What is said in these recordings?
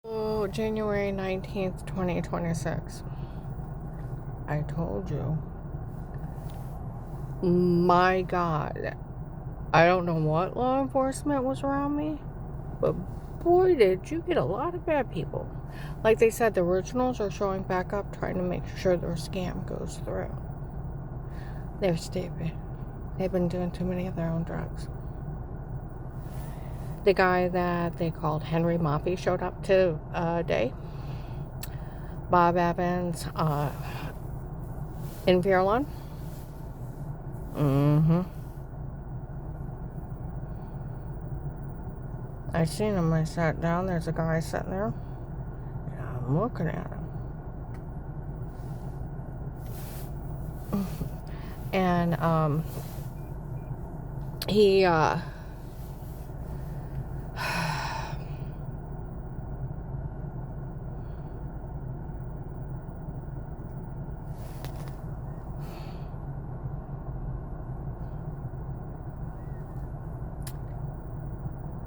Oh, January 19th, 2026. I told you. My God. I don't know what law enforcement was around me, but boy, did you get a lot of bad people. Like they said, the originals are showing back up, trying to make sure their scam goes through. They're stupid. They've been doing too many of their own drugs. The guy that they called Henry Moffey showed up today. Bob Evans, in Fairlawn. I seen him. I sat down. There's a guy sitting there. And I'm looking at him. And he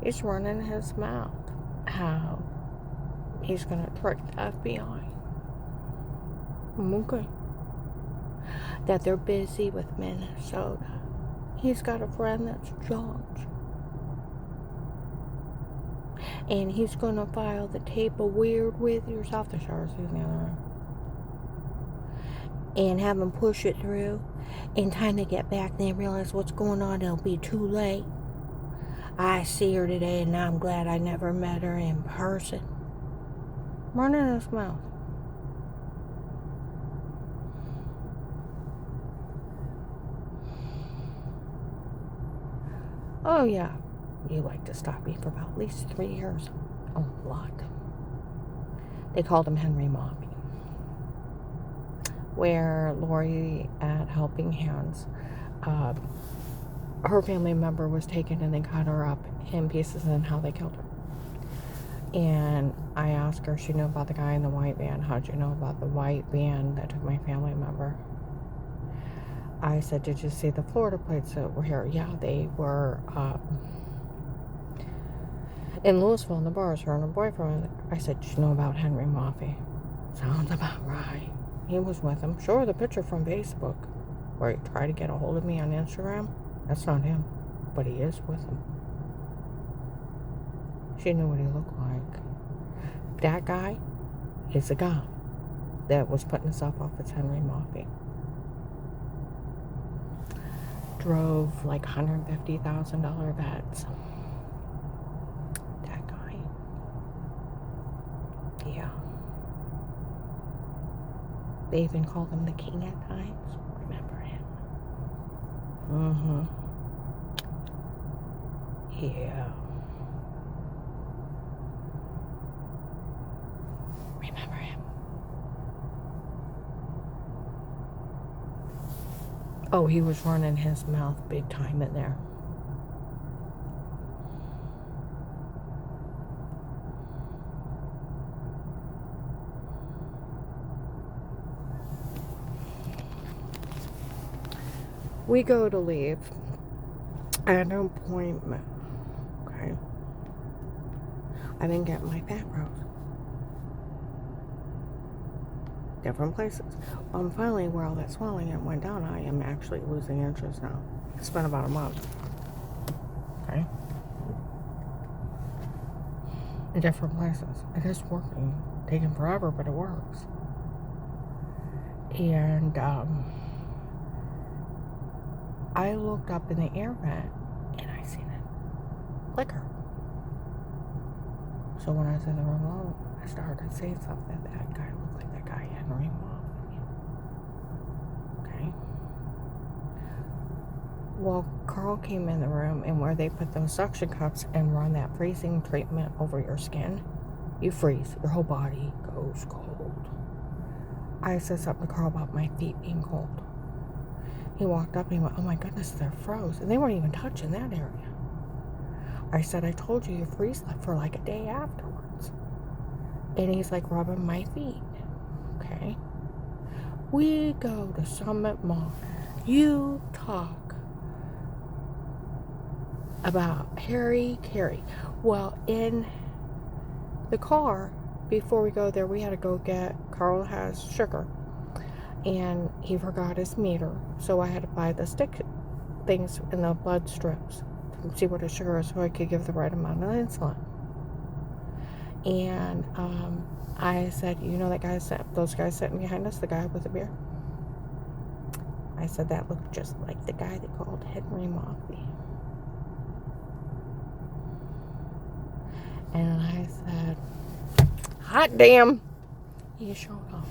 he's running his mouth how he's gonna trick the FBI. Okay. That they're busy with Minnesota. He's got a friend that's George. And he's gonna file the tape of Weird with yourself. The shower's in the other room. And have him push it through. In time to get back, they realize what's going on. It'll be too late. I see her today, and I'm glad I never met her in person. Running his mouth. Oh, yeah. You like to stop me for about at least 3 years. A lot. They called him Henry Moffey. Where Lori at Helping Hands, her family member was taken and they cut her up in pieces and how they killed her. And I asked her if she knew about the guy in the white van. How'd you know about the white van that took my family member? I said, did you see the Florida plates that were here? Yeah, they were in Louisville in the bars, her and her boyfriend. I said, did you know about Henry Moffey? Sounds about right. He was with him. Show her the picture from Facebook where he tried to get a hold of me on Instagram. That's not him, but he is with him. She knew what he looked like. That guy is the guy that was putting himself off as Henry Moffey. Drove like $150,000 bets. That guy. Yeah. They even called him the king at times. Remember him? Yeah. Remember him? Oh, he was running his mouth big time in there. We go to leave at an appointment. Okay. I didn't get my fat rose. Different places. Finally, where all that swelling it went down, I am actually losing inches now. It's been about a month. Okay. In different places. It is working. Taking forever, but it works. And I looked up in the air vent and I seen it flicker. So when I was in the remote, I started to say something. That guy looked like that guy Henry Moffey. Okay. Well, Carl came in the room, and where they put those suction cups and run that freezing treatment over your skin, you freeze. Your whole body goes cold. I said something to Carl about my feet being cold. He walked up and he went, oh my goodness, they're froze. And they weren't even touching that area. I said, I told you freeze for like a day afterwards. And he's like rubbing my feet. Okay. We go to Summit Mall. You talk about Harry Carey. Well, in the car, before we go there, we had to go get, Carl has sugar, and he forgot his meter, so I had to buy the stick things in the blood strips to see what his sugar is so I could give the right amount of insulin. And I said, you know that guy, those guys sitting behind us, the guy with the beard? I said, that looked just like the guy they called Henry Moffey. And I said, hot damn, he showed up.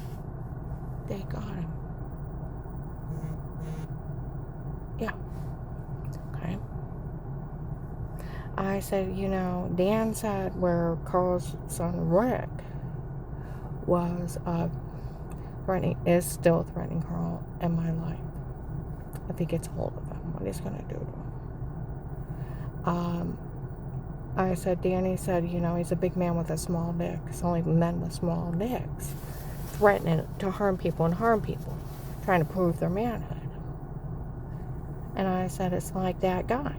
They got him. Yeah. Okay. I said, you know, Dan said where Carl's son Rick was is still threatening Carl and my life. If he gets hold of him, what he's going to do to him. I said, Danny said, you know, he's a big man with a small dick. It's only men with small dicks threatening to harm people, trying to prove their manhood. And I said, it's like that guy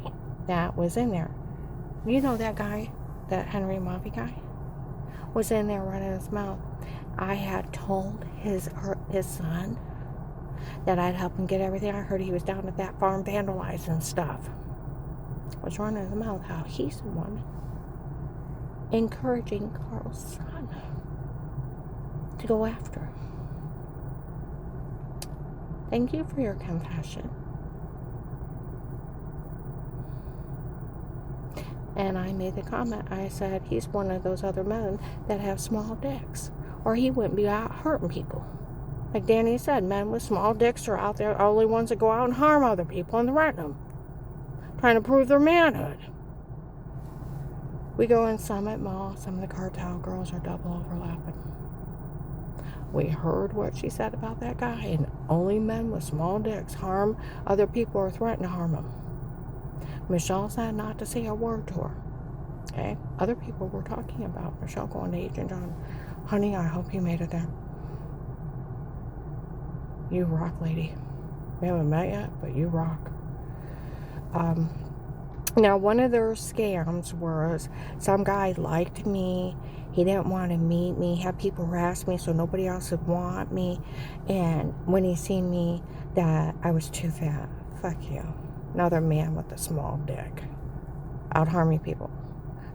that was in there. You know that guy, that Henry Moffey guy, was in there running his mouth. I had told his son that I'd help him get everything. I heard he was down at that farm vandalizing stuff. Was running his mouth how he's the one encouraging Carl's son to go after him. Thank you for your confession. And I made the comment, I said, he's one of those other men that have small dicks, or he wouldn't be out hurting people. Like Danny said, men with small dicks are out there, only ones that go out and harm other people and threaten them, trying to prove their manhood. We go in Summit Mall, some of the cartel girls are double overlapping. We heard what she said about that guy, and only men with small dicks harm other people or threaten to harm them. Michelle said not to say a word to her. Okay? Other people were talking about Michelle going to Agent John. Honey, I hope you made it there. You rock, lady. We haven't met yet, but you rock. Now, one of their scams was some guy liked me. He didn't want to meet me. He had people harass me so nobody else would want me. And when he seen me, that I was too fat. Fuck you. Another man with a small dick. Out harming people.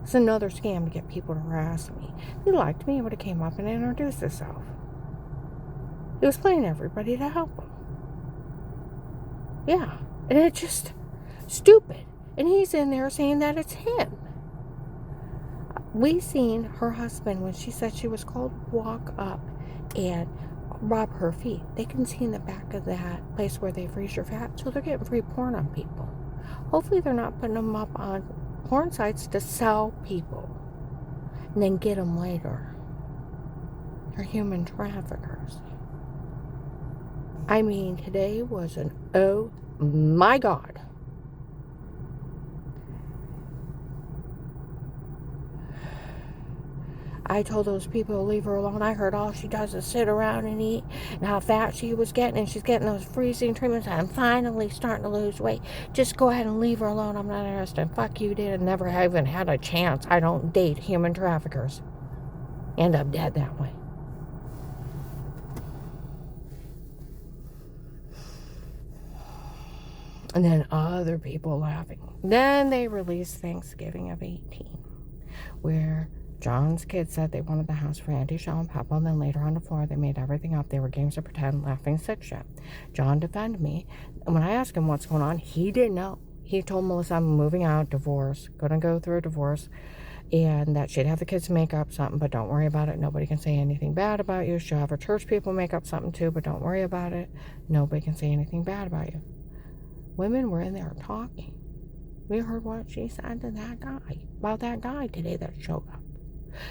It's another scam to get people to harass me. He liked me. He would have came up and introduced himself. He was playing everybody to help him. Yeah. And it's just stupid. And he's in there saying that it's him. We seen her husband when she said she was called walk up and rob her feet. They can see in the back of that place where they freeze your fat, so they're getting free porn on people. Hopefully they're not putting them up on porn sites to sell people and then get them later. They're human traffickers. I mean, today was an oh my God. I told those people to leave her alone. I heard all she does is sit around and eat, and how fat she was getting, and she's getting those freezing treatments. I'm finally starting to lose weight. Just go ahead and leave her alone. I'm not interested. Fuck you, did. Never even had a chance. I don't date human traffickers. End up dead that way. And then other people laughing. Then they released Thanksgiving of 18, where John's kids said they wanted the house for Auntie, Shell, and Papa. Then later on the floor, they made everything up. They were games of pretend, laughing sick shit. John defended me. And when I asked him what's going on, he didn't know. He told Melissa, I'm moving out, divorce, gonna go through a divorce, and that she'd have the kids make up something, but don't worry about it. Nobody can say anything bad about you. She'll have her church people make up something too, but don't worry about it. Nobody can say anything bad about you. Women were in there talking. We heard what she said to that guy, about that guy today that showed up.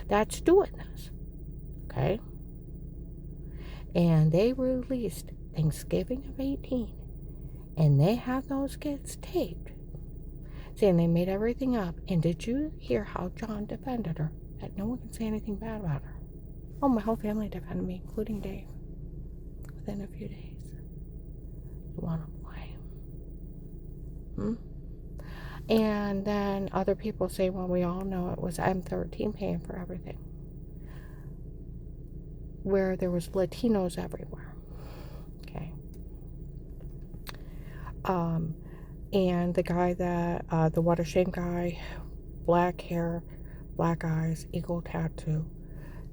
That's doing this. Okay? And they released Thanksgiving of 18. And they have those kids taped. Saying they made everything up. And did you hear how John defended her? That no one can say anything bad about her. Oh, my whole family defended me, including Dave. Within a few days. You want to blame? And then other people say, well, we all know it was M13 paying for everything. where there was Latinos everywhere. Okay. And the guy that, the What a Shame guy, black hair, black eyes, eagle tattoo.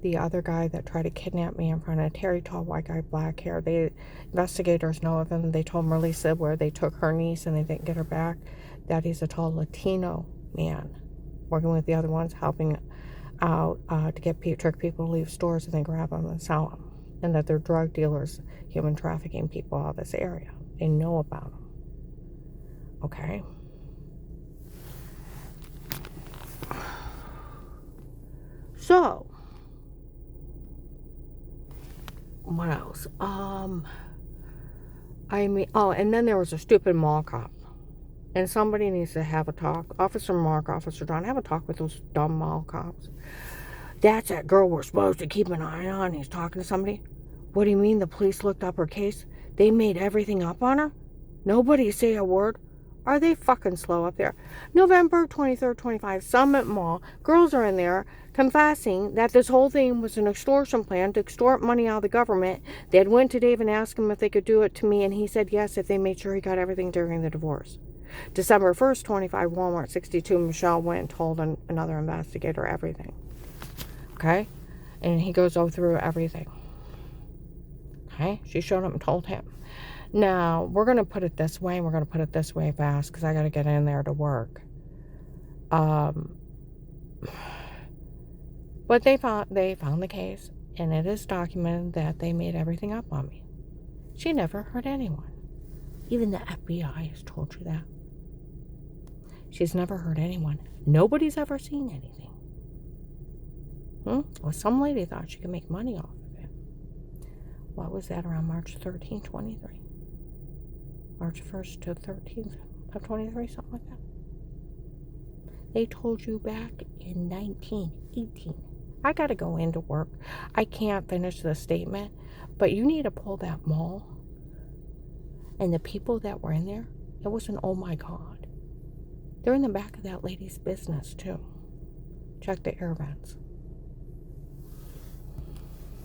The other guy that tried to kidnap me in front of Terry, tall white guy, black hair. Investigators know of him. They told Melissa where they took her niece and they didn't get her back, that he's a tall Latino man working with the other ones, helping out to trick people to leave stores and then grab them and sell them. And that they're drug dealers, human trafficking people out of this area. They know about them. Okay? So, what else? And then there was a stupid mall cop. And somebody needs to have a talk. Officer Mark, Officer John, have a talk with those dumb mall cops. That's that girl we're supposed to keep an eye on. He's talking to somebody. What do you mean the police looked up her case? They made everything up on her? Nobody say a word? Are they fucking slow up there? November 23rd, 25, Summit Mall. Girls are in there confessing that this whole thing was an extortion plan to extort money out of the government. They had went to Dave and asked him if they could do it to me, and he said yes if they made sure he got everything during the divorce. December 1st, 25, Walmart 62, Michelle went and told another investigator everything. Okay? And he goes through everything. Okay? She showed up and told him. Now, we're going to put it this way, and we're going to put it this way fast, because I got to get in there to work. But they found the case, and it is documented that they made everything up on me. She never hurt anyone. Even the FBI has told you that. She's never hurt anyone. Nobody's ever seen anything. Well, some lady thought she could make money off of it. What was that, around March 13th, 23? March 1st to 13th of 23, something like that. They told you back in 1918. I got to go into work. I can't finish the statement, but you need to pull that mall. And the people that were in there, it was an oh my God. They're in the back of that lady's business, too. Check the air vents.